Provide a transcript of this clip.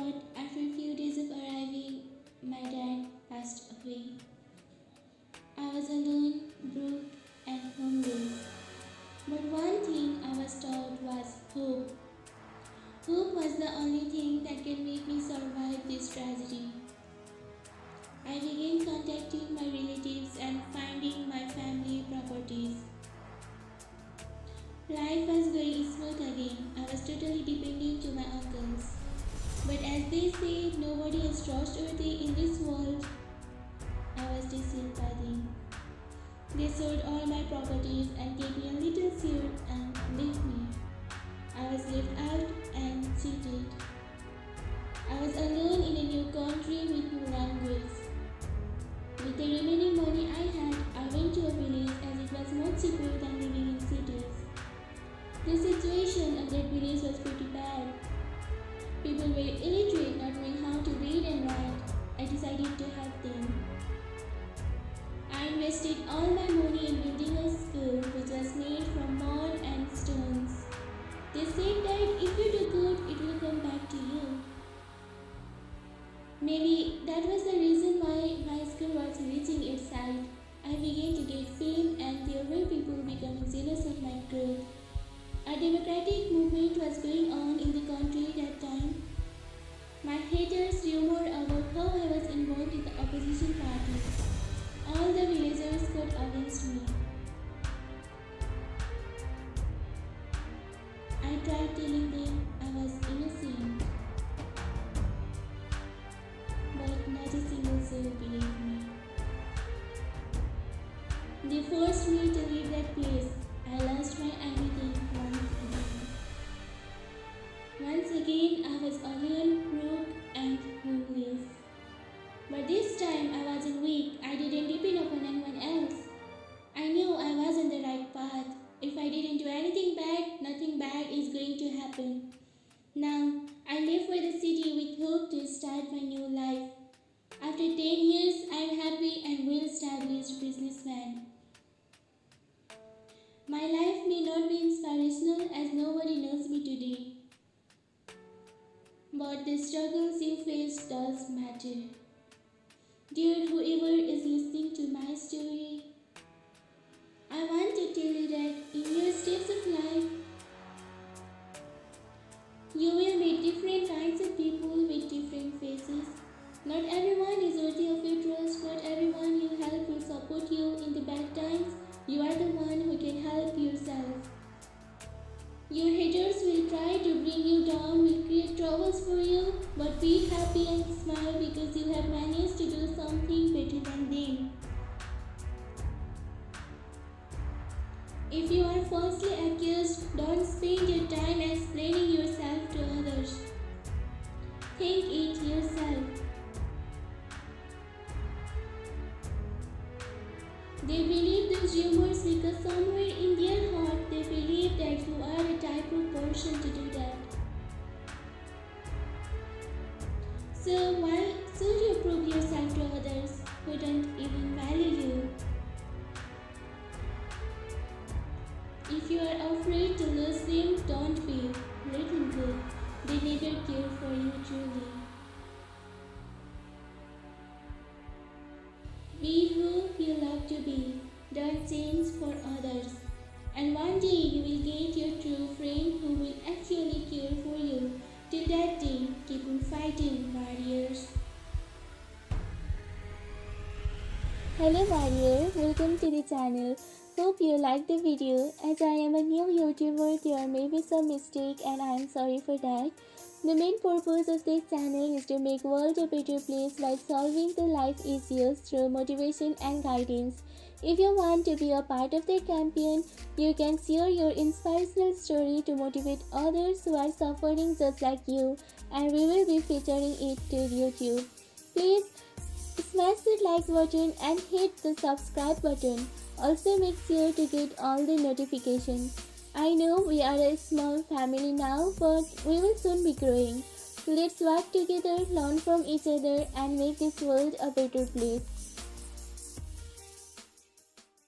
But after a few days of arriving, my dad passed away. I was alone, broke, and homeless. But one thing I was taught was hope. Hope was the only thing that can make me survive this tragedy. I began contacting my relatives and finding my family properties. Life was going smooth again. I was totally dependent to my uncles. But as they say, nobody is trustworthy in this world. I was deceived by them. They sold all my properties and gave me a little suit and left me. I was left out and cheated. I was alone in a new country with no language. With the remaining money I had, I went to a village as it was much cheaper than living in cities. The situation of that village was pretty bad. People were illiterate, not knowing how to read and write. I decided to help them. I invested all my money in building a school which was made from mud and stones. They said that if you do good, it will come back to you. Maybe that was the reason why my school was reaching its height. I began to get fame and there were people becoming jealous of my growth. A democratic movement was going on in the country that time. My haters rumored about how I was involved in the opposition party. All the villagers got against me. I tried telling them I was innocent, but not a single soul believed me. They forced me to leave that place. I lost my everything once again, I was alone, broke, and homeless. But this time I wasn't weak. I didn't depend upon anyone else. I knew I was on the right path. If I didn't do anything bad, nothing bad is going to happen. Now, I live for the city with hope to start my new life. After 10 years, I am happy and well-established businessman. My life may not be inspirational as nobody knows me today. But the struggles you face does matter. Dear whoever is listening to my story, I want to tell you that in your steps of life, you will meet different kinds of people with different faces. Not everyone is worthy of your trust. Not everyone you help will support you in the bad times. You are the one who can help yourself. Your haters will try to bring you down, will create troubles for you, but be happy and smile because you have managed to do something better than them. If you are falsely accused, don't spend your time explaining yourself to others. Think it yourself. They believe those rumors because somewhere in their heart they believe that you are the type of person to do that. So why should you prove yourself to others who don't even value you? If you are afraid to lose them, don't be. Let them go. They never care for you truly. Be who you love to be. Don't change for others. And one day you will get your true friend who will actually care for you. Till that day, keep on fighting, warriors. Hello warrior, welcome to the channel. Hope you liked the video. As I am a new YouTuber, there may be some mistake and I am sorry for that. The main purpose of this channel is to make world a better place by solving the life issues through motivation and guidance. If you want to be a part of the campaign, you can share your inspirational story to motivate others who are suffering just like you, and we will be featuring it to YouTube. Please smash the like button and hit the subscribe button. Also make sure to get all the notifications. I know we are a small family now, but we will soon be growing. Let's work together, learn from each other, and make this world a better place.